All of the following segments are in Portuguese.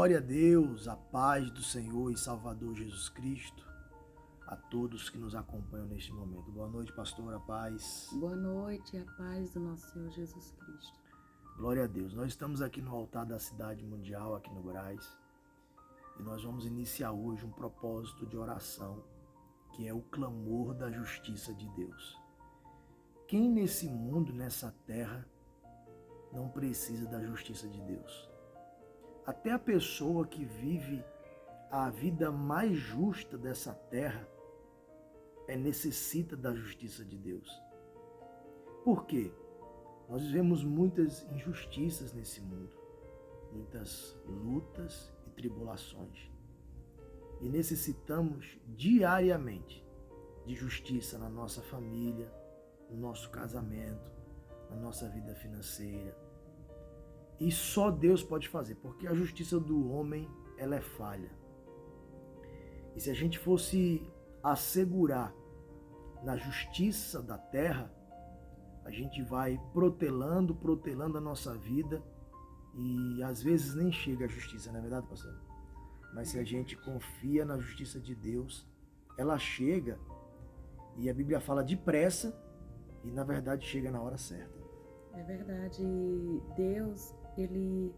Glória a Deus, a paz do Senhor e Salvador Jesus Cristo, a todos que nos acompanham neste momento. Boa noite, pastor, a paz. Boa noite, a paz do nosso Senhor Jesus Cristo. Glória a Deus. Nós estamos aqui no altar da Cidade Mundial, aqui no Brás, e nós vamos iniciar hoje um propósito de oração, que é o clamor da justiça de Deus. Quem nesse mundo, nessa terra, não precisa da justiça de Deus? Até a pessoa que vive a vida mais justa dessa terra necessita da justiça de Deus. Por quê? Nós vivemos muitas injustiças nesse mundo, muitas lutas e tribulações. E necessitamos diariamente de justiça na nossa família, no nosso casamento, na nossa vida financeira. E só Deus pode fazer, porque a justiça do homem, ela é falha. E se a gente fosse assegurar na justiça da terra, a gente vai protelando a nossa vida e às vezes nem chega a justiça, não é verdade, pastor? Mas se a gente confia na justiça de Deus, ela chega, e a Bíblia fala depressa e na verdade chega na hora certa. É verdade, Deus, Ele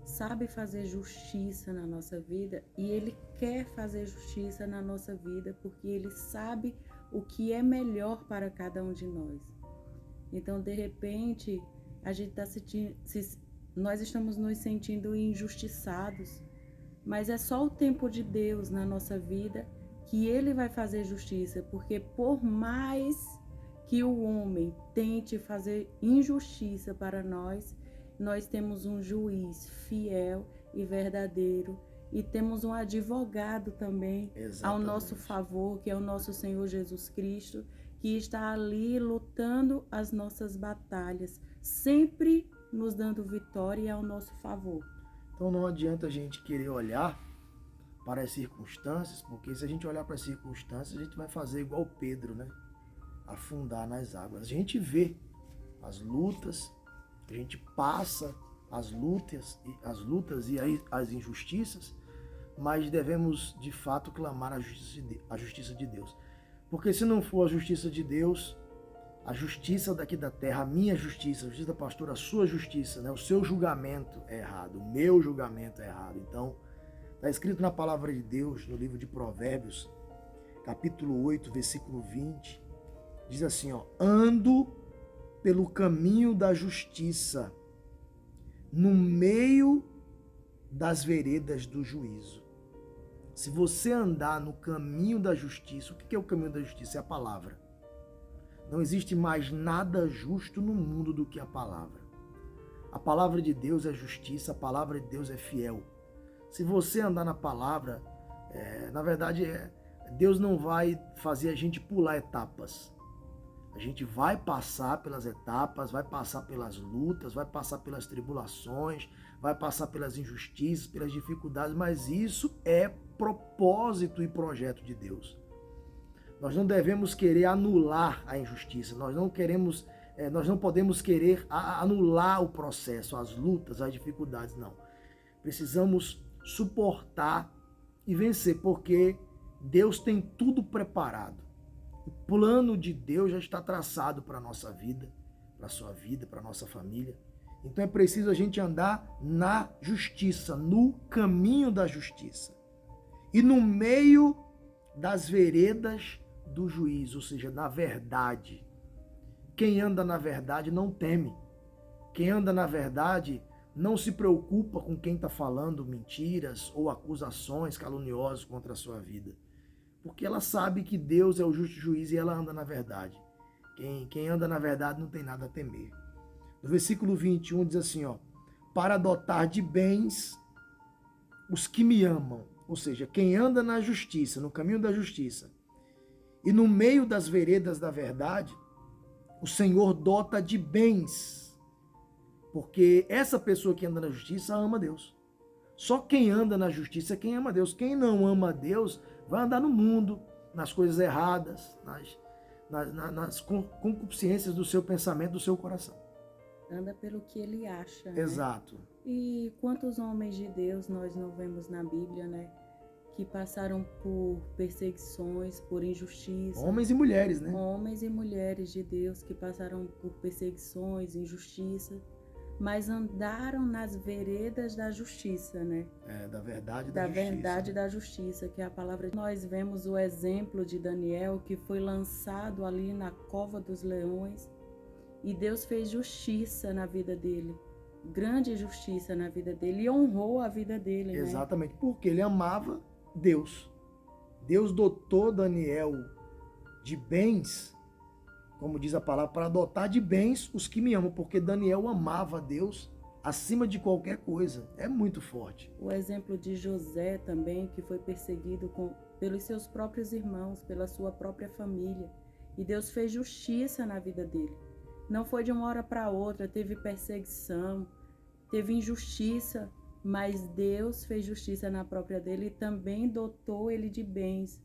sabe fazer justiça na nossa vida e Ele quer fazer justiça na nossa vida porque Ele sabe o que é melhor para cada um de nós. Então, de repente, a gente está nós estamos nos sentindo injustiçados, mas é só o tempo de Deus na nossa vida que Ele vai fazer justiça, porque por mais que o homem tente fazer injustiça para nós, nós temos um juiz fiel e verdadeiro e temos um advogado também ao nosso favor, que é o nosso Senhor Jesus Cristo, que está ali lutando as nossas batalhas, sempre nos dando vitória ao nosso favor. Então não adianta a gente querer olhar para as circunstâncias, porque se a gente olhar para as circunstâncias, a gente vai fazer igual Pedro, né? Afundar nas águas. A gente vê as lutas, a gente passa as lutas e as injustiças, mas devemos de fato clamar a justiça de Deus. Porque se não for a justiça de Deus, a justiça daqui da terra, a minha justiça, a justiça da pastora, a sua justiça, né? O seu julgamento é errado, o meu julgamento é errado. Então, está escrito na palavra de Deus, no livro de Provérbios, capítulo 8, versículo 20, diz assim, ando pelo caminho da justiça, no meio das veredas do juízo. Se você andar no caminho da justiça, o que é o caminho da justiça? É a palavra. Não existe mais nada justo no mundo do que a palavra. A palavra de Deus é justiça, a palavra de Deus é fiel. Se você andar na palavra, na verdade, Deus não vai fazer a gente pular etapas. A gente vai passar pelas etapas, vai passar pelas lutas, vai passar pelas tribulações, vai passar pelas injustiças, pelas dificuldades, mas isso é propósito e projeto de Deus. Nós não devemos querer anular a injustiça, nós não podemos querer anular o processo, as lutas, as dificuldades, não. Precisamos suportar e vencer, porque Deus tem tudo preparado. O plano de Deus já está traçado para a nossa vida, para a sua vida, para a nossa família. Então é preciso a gente andar na justiça, no caminho da justiça. E no meio das veredas do juízo, ou seja, na verdade. Quem anda na verdade não teme. Quem anda na verdade não se preocupa com quem está falando mentiras ou acusações caluniosas contra a sua vida. Porque ela sabe que Deus é o justo juiz e ela anda na verdade. Quem anda na verdade não tem nada a temer. No versículo 21 diz assim, para dotar de bens os que me amam. Ou seja, quem anda na justiça, no caminho da justiça, e no meio das veredas da verdade, o Senhor dota de bens. Porque essa pessoa que anda na justiça ama Deus. Só quem anda na justiça é quem ama Deus. Quem não ama Deus vai andar no mundo, nas coisas erradas, nas concupiscências do seu pensamento, do seu coração. Anda pelo que ele acha. Exato. Né? E quantos homens de Deus nós não vemos na Bíblia, né? Que passaram por perseguições, por injustiça. Homens e mulheres, né? Homens e mulheres de Deus que passaram por perseguições, injustiça, mas andaram nas veredas da justiça, né? Da verdade e da Da justiça. verdade e da justiça, que é a palavra. Nós vemos o exemplo de Daniel, que foi lançado ali na cova dos leões, e Deus fez justiça na vida dele. Grande justiça na vida dele e honrou a vida dele, né? Exatamente, porque ele amava Deus. Deus dotou Daniel de bens, como diz a palavra, para dotar de bens os que me amam, porque Daniel amava Deus acima de qualquer coisa. É muito forte. O exemplo de José também, que foi perseguido pelos seus próprios irmãos, pela sua própria família. E Deus fez justiça na vida dele. Não foi de uma hora para outra, teve perseguição, teve injustiça, mas Deus fez justiça na própria dele e também dotou ele de bens.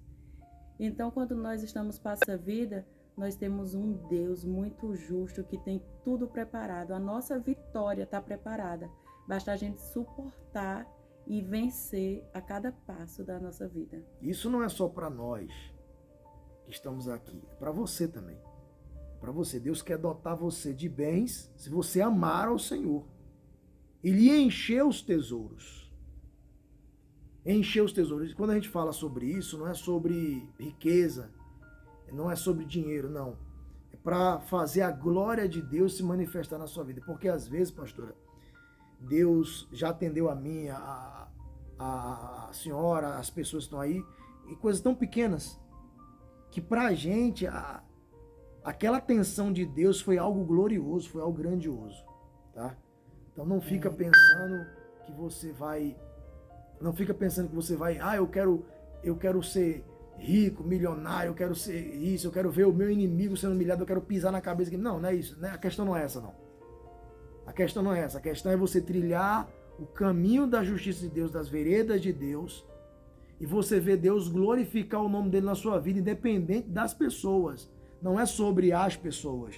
Então, quando nós estamos passando a vida, nós temos um Deus muito justo que tem tudo preparado. A nossa vitória está preparada. Basta a gente suportar e vencer a cada passo da nossa vida. Isso não é só para nós que estamos aqui, é para você também. Para você, Deus quer dotar você de bens se você amar ao Senhor. E lhe encher os tesouros. Encher os tesouros. E quando a gente fala sobre isso, não é sobre riqueza, não é sobre dinheiro, não. É para fazer a glória de Deus se manifestar na sua vida. Porque às vezes, pastora, Deus já atendeu a mim, a senhora, as pessoas que estão aí, em coisas tão pequenas, que pra gente, aquela atenção de Deus foi algo glorioso, foi algo grandioso, tá? Então não fica pensando que você vai, eu quero ser rico, milionário, eu quero ser isso, eu quero ver o meu inimigo sendo humilhado, eu quero pisar na cabeça. Não é isso, né? A questão não é essa, não. A questão não é essa, a questão é você trilhar o caminho da justiça de Deus, das veredas de Deus, e você ver Deus glorificar o nome dele na sua vida, independente das pessoas. Não é sobre as pessoas.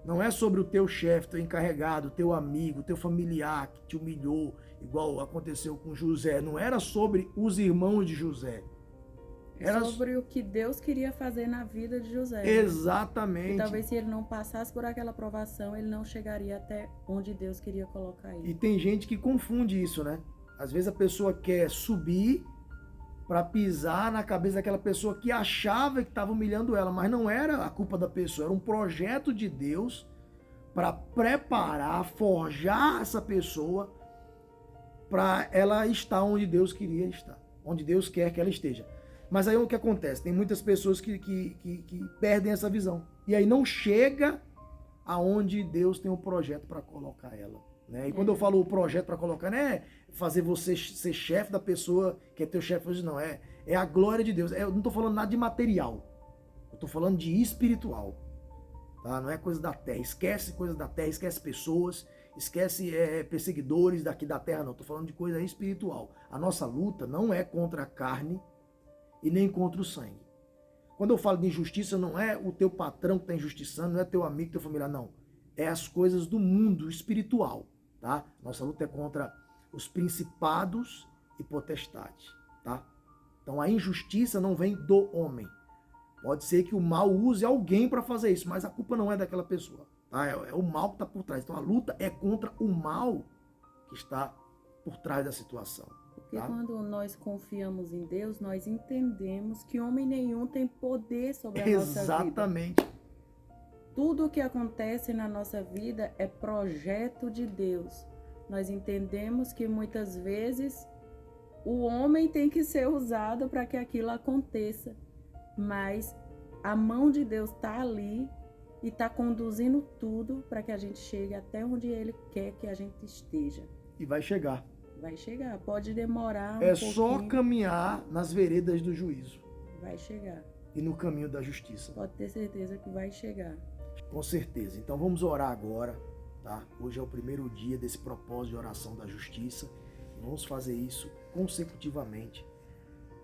Não é sobre o teu chefe, teu encarregado, teu amigo, teu familiar que te humilhou, igual aconteceu com José. Não era sobre os irmãos de José. Era sobre o que Deus queria fazer na vida de José. Exatamente. E talvez se ele não passasse por aquela provação, ele não chegaria até onde Deus queria colocar ele. E tem gente que confunde isso, né? Às vezes a pessoa quer subir para pisar na cabeça daquela pessoa que achava que estava humilhando ela, mas não era a culpa da pessoa, era um projeto de Deus para preparar, forjar essa pessoa para ela estar onde Deus queria estar, onde Deus quer que ela esteja. Mas aí o que acontece? Tem muitas pessoas que perdem essa visão. E aí não chega aonde Deus tem um projeto para colocar ela. Né? E quando eu falo o projeto para colocar, não é fazer você ser chefe da pessoa que é teu chefe hoje, não. É a glória de Deus. Eu não estou falando nada de material. Eu estou falando de espiritual. Tá? Não é coisa da terra. Esquece coisas da terra, esquece pessoas, esquece perseguidores daqui da terra, não. Estou falando de coisa espiritual. A nossa luta não é contra a carne e nem contra o sangue. Quando eu falo de injustiça, não é o teu patrão que está injustiçando, não é teu amigo, teu familiar, não. É as coisas do mundo espiritual. Tá? Nossa luta é contra os principados e potestades, tá? Então a injustiça não vem do homem. Pode ser que o mal use alguém para fazer isso, mas a culpa não é daquela pessoa, tá? É o mal que está por trás. Então a luta é contra o mal que está por trás da situação. Porque tá? quando nós confiamos em Deus, nós entendemos que homem nenhum tem poder sobre a nossa vida. Exatamente. Tudo o que acontece na nossa vida é projeto de Deus. Nós entendemos que muitas vezes o homem tem que ser usado para que aquilo aconteça, mas a mão de Deus está ali e está conduzindo tudo para que a gente chegue até onde Ele quer que a gente esteja. E vai chegar. Vai chegar, pode demorar um pouquinho. Só caminhar nas veredas do juízo. Vai chegar. E no caminho da justiça. Pode ter certeza que vai chegar. Com certeza. Então vamos orar agora, tá? Hoje é o primeiro dia desse propósito de oração da justiça. Vamos fazer isso consecutivamente,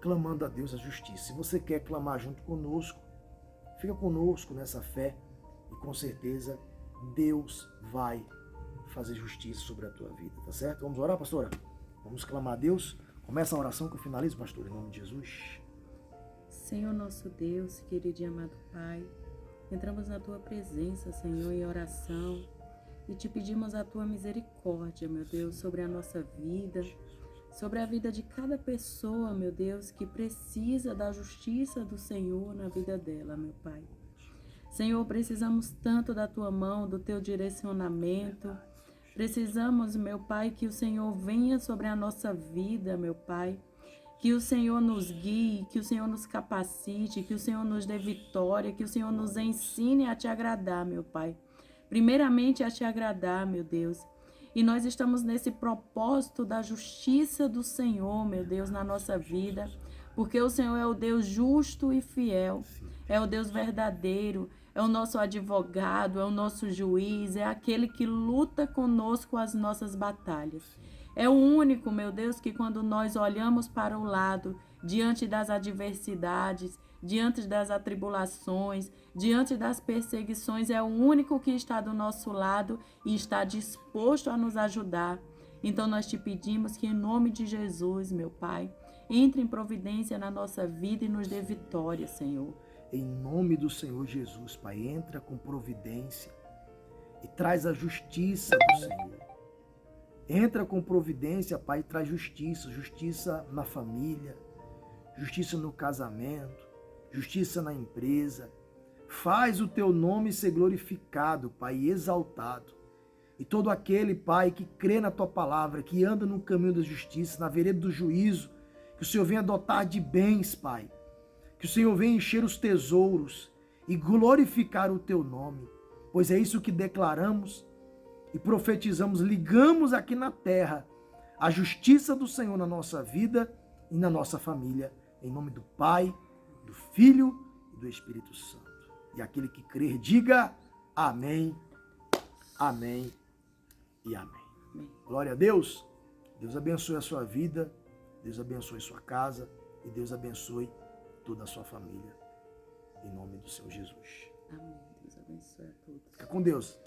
clamando a Deus a justiça. Se você quer clamar junto conosco, fica conosco nessa fé e com certeza Deus vai fazer justiça sobre a tua vida, tá certo? Vamos orar, pastora? Vamos clamar a Deus. Começa a oração que eu finalizo, pastor, em nome de Jesus. Senhor nosso Deus, querido e amado Pai, entramos na Tua presença, Senhor, em oração e te pedimos a Tua misericórdia, meu Deus, sobre a nossa vida, sobre a vida de cada pessoa, meu Deus, que precisa da justiça do Senhor na vida dela, meu Pai. Senhor, precisamos tanto da Tua mão, do Teu direcionamento. Precisamos, meu Pai, que o Senhor venha sobre a nossa vida, meu Pai. Que o Senhor nos guie, que o Senhor nos capacite, que o Senhor nos dê vitória, que o Senhor nos ensine a Te agradar, meu Pai. Primeiramente a Te agradar, meu Deus. E nós estamos nesse propósito da justiça do Senhor, meu Deus, na nossa vida. Porque o Senhor é o Deus justo e fiel. É o Deus verdadeiro. É o nosso advogado, é o nosso juiz, é aquele que luta conosco as nossas batalhas. É o único, meu Deus, que quando nós olhamos para o lado, diante das adversidades, diante das atribulações, diante das perseguições, é o único que está do nosso lado e está disposto a nos ajudar. Então nós te pedimos que em nome de Jesus, meu Pai, entre em providência na nossa vida e nos dê vitória, Senhor. Em nome do Senhor Jesus, Pai, entra com providência e traz a justiça do Senhor. Entra com providência, Pai, e traz justiça. Justiça na família, justiça no casamento, justiça na empresa. Faz o teu nome ser glorificado, Pai, e exaltado. E todo aquele, Pai, que crê na tua palavra, que anda no caminho da justiça, na vereda do juízo, que o Senhor venha dotar de bens, Pai. Que o Senhor venha encher os tesouros e glorificar o teu nome, pois é isso que declaramos e profetizamos, ligamos aqui na terra a justiça do Senhor na nossa vida e na nossa família, em nome do Pai, do Filho e do Espírito Santo. E aquele que crer, diga amém, amém e amém. Glória a Deus. Deus abençoe a sua vida, Deus abençoe a sua casa e Deus abençoe toda a sua família, em nome do Senhor Jesus. Amém. Deus abençoe a todos. Fica com Deus.